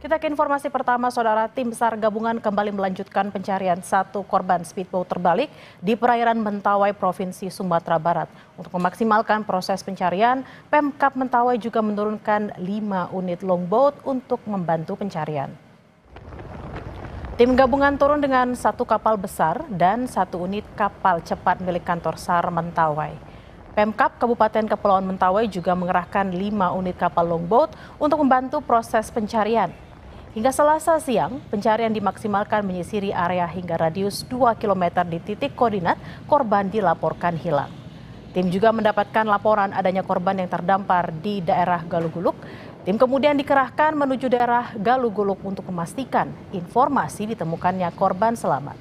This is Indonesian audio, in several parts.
Kita ke informasi pertama, Saudara. Tim SAR gabungan kembali melanjutkan pencarian satu korban speedboat terbalik di perairan Mentawai, Provinsi Sumatera Barat. Untuk memaksimalkan proses pencarian, Pemkab Mentawai juga menurunkan 5 unit longboat untuk membantu pencarian. Tim gabungan turun dengan satu kapal besar dan satu unit kapal cepat milik kantor SAR Mentawai. Pemkab Kabupaten Kepulauan Mentawai juga mengerahkan 5 unit kapal longboat untuk membantu proses pencarian. Hingga Selasa siang, pencarian dimaksimalkan menyisiri area hingga radius 2 km di titik koordinat korban dilaporkan hilang. Tim juga mendapatkan laporan adanya korban yang terdampar di daerah Galuguluk. Tim kemudian dikerahkan menuju daerah Galuguluk untuk memastikan informasi ditemukannya korban selamat.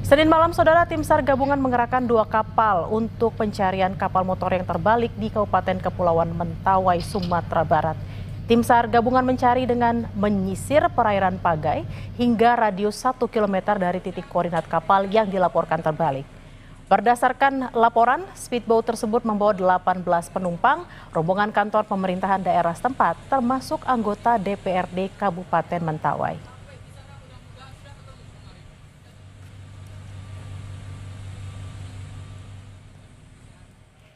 Senin malam, Saudara, tim SAR gabungan mengerahkan 2 kapal untuk pencarian kapal motor yang terbalik di Kabupaten Kepulauan Mentawai, Sumatera Barat. Tim SAR gabungan mencari dengan menyisir perairan Pagai hingga radius 1 km dari titik koordinat kapal yang dilaporkan terbalik. Berdasarkan laporan, speedboat tersebut membawa 18 penumpang, rombongan kantor pemerintahan daerah setempat, termasuk anggota DPRD Kabupaten Mentawai.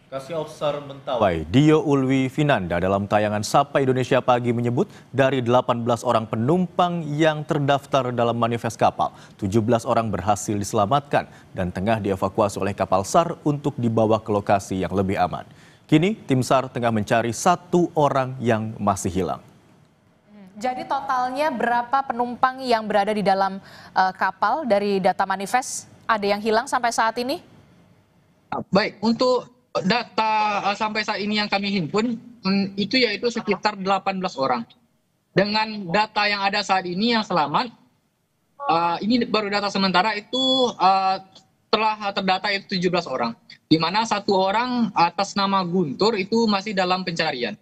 Kasih SAR Mentawai, Dio Ulwi Finanda dalam tayangan Sapa Indonesia Pagi menyebut dari 18 orang penumpang yang terdaftar dalam manifest kapal, 17 orang berhasil diselamatkan dan tengah dievakuasi oleh kapal SAR untuk dibawa ke lokasi yang lebih aman. Kini tim SAR tengah mencari 1 orang yang masih hilang. Jadi totalnya berapa penumpang yang berada di dalam kapal dari data manifest? Ada yang hilang sampai saat ini? Baik, untuk data sampai saat ini yang kami himpun itu yaitu sekitar 18 orang. Dengan data yang ada saat ini yang selamat, ini baru data sementara itu telah terdata itu 17 orang. Di mana 1 orang atas nama Guntur itu masih dalam pencarian.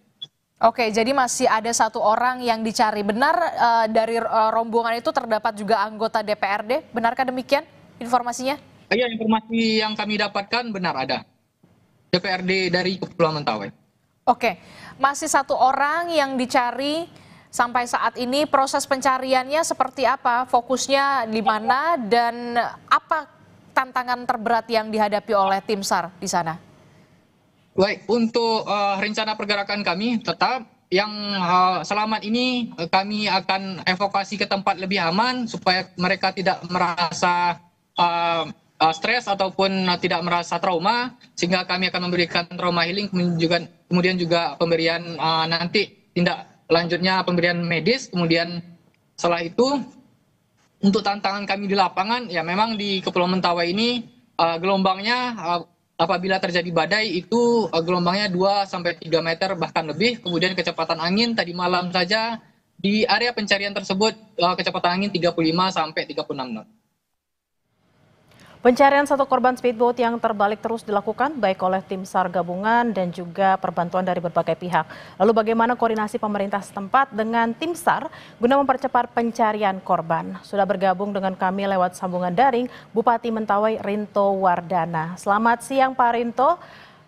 Oke, jadi masih ada 1 orang yang dicari. Benar dari rombongan itu terdapat juga anggota DPRD, benarkah demikian informasinya? Iya, informasi yang kami dapatkan benar ada. DPRD dari Kepulauan Mentawai. Oke, masih 1 orang yang dicari sampai saat ini. Proses pencariannya seperti apa? Fokusnya di mana dan apa tantangan terberat yang dihadapi oleh tim SAR di sana? Baik, untuk rencana pergerakan kami tetap yang selamat ini kami akan evakuasi ke tempat lebih aman supaya mereka tidak merasa stres ataupun tidak merasa trauma, sehingga kami akan memberikan trauma healing, kemudian juga pemberian nanti tindak lanjutnya pemberian medis. Kemudian setelah itu untuk tantangan kami di lapangan, ya memang di Kepulauan Mentawai ini gelombangnya apabila terjadi badai itu gelombangnya 2-3 meter bahkan lebih. Kemudian kecepatan angin tadi malam saja di area pencarian tersebut kecepatan angin 35-36 knot. Pencarian 1 korban speedboat yang terbalik terus dilakukan baik oleh tim SAR gabungan dan juga perbantuan dari berbagai pihak. Lalu bagaimana koordinasi pemerintah setempat dengan tim SAR guna mempercepat pencarian korban? Sudah bergabung dengan kami lewat sambungan daring Bupati Mentawai Rinto Wardana. Selamat siang Pak Rinto.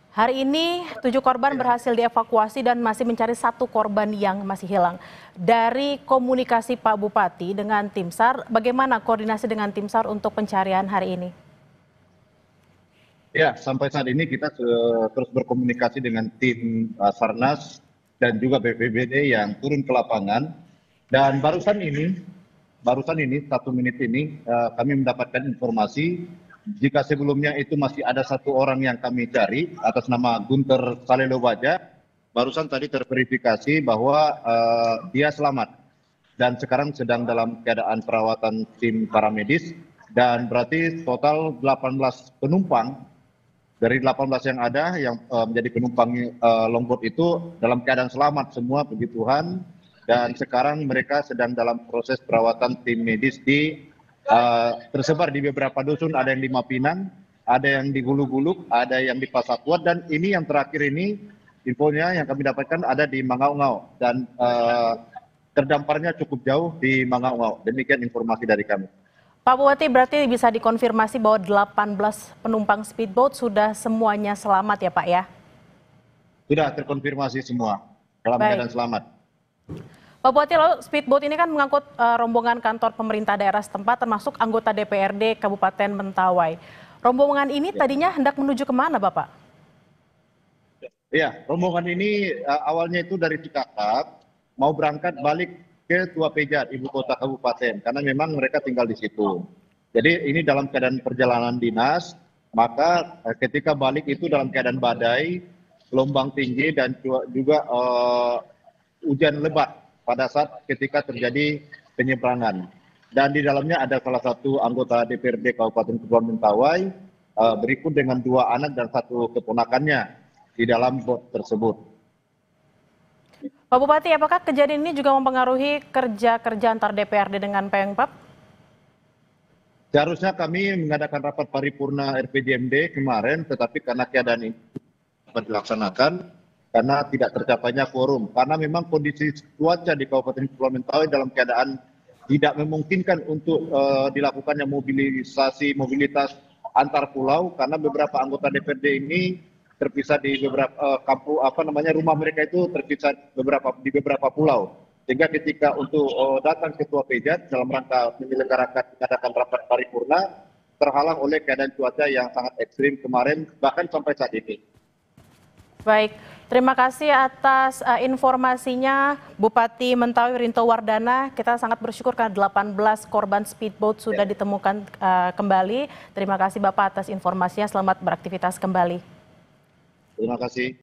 Hari ini 7 korban berhasil dievakuasi dan masih mencari 1 korban yang masih hilang. Dari komunikasi Pak Bupati dengan tim SAR, bagaimana koordinasi dengan tim SAR untuk pencarian hari ini? Ya, sampai saat ini kita terus berkomunikasi dengan tim Sarnas dan juga BPBD yang turun ke lapangan. Dan barusan ini 1 menit ini kami mendapatkan informasi jika sebelumnya itu masih ada 1 orang yang kami cari atas nama Guntur Salelowaja, barusan tadi terverifikasi bahwa dia selamat dan sekarang sedang dalam keadaan perawatan tim paramedis, dan berarti total 18 penumpang dari 18 yang ada yang menjadi penumpang longboat itu dalam keadaan selamat semua, puji Tuhan, dan sekarang mereka sedang dalam proses perawatan tim medis tersebar di beberapa dusun. Ada yang di Mapinang, ada yang di Guluguluk, ada yang di Pasakuat, dan ini yang terakhir ini infonya yang kami dapatkan ada di Mangaungau dan terdamparnya cukup jauh di Mangaungau. Demikian informasi dari kami. Pak Bupati, berarti bisa dikonfirmasi bahwa 18 penumpang speedboat sudah semuanya selamat ya Pak ya? Sudah terkonfirmasi semua dalam keadaan selamat. Pak Bupati, lalu speedboat ini kan mengangkut rombongan kantor pemerintah daerah setempat termasuk anggota DPRD Kabupaten Mentawai. Rombongan ini tadinya hendak menuju kemana, Bapak? Ya, rombongan ini awalnya itu dari Cikakap, mau berangkat balik ke Tua Pejat, ibu kota kabupaten, karena memang mereka tinggal di situ. Jadi ini dalam keadaan perjalanan dinas, maka ketika balik itu dalam keadaan badai, gelombang tinggi dan juga hujan lebat pada saat ketika terjadi penyeberangan. Dan di dalamnya ada salah satu anggota DPRD Kabupaten Kepulauan Mentawai, berikut dengan 2 anak dan 1 keponakannya di dalam bot tersebut. Pak Bupati, apakah kejadian ini juga mempengaruhi kerja antar DPRD dengan Pemkab? Seharusnya kami mengadakan rapat paripurna RPJMD kemarin, tetapi karena keadaan ini dapat dilaksanakan karena tidak tercapainya quorum. Karena memang kondisi cuaca di Kabupaten Kepulauan Mentawai dalam keadaan tidak memungkinkan untuk dilakukannya mobilitas antar pulau, karena beberapa anggota DPRD ini terpisah di beberapa kampung, rumah mereka itu terpisah di beberapa pulau. Sehingga ketika untuk datang ke Tua Pejat dalam rangka mengadakan rapat paripurna, terhalang oleh keadaan cuaca yang sangat ekstrim kemarin, bahkan sampai saat ini. Baik, terima kasih atas informasinya Bupati Mentawai Rinto Wardana. Kita sangat bersyukur karena 18 korban speedboat sudah ditemukan kembali. Terima kasih Bapak atas informasinya, selamat beraktivitas kembali. Terima kasih.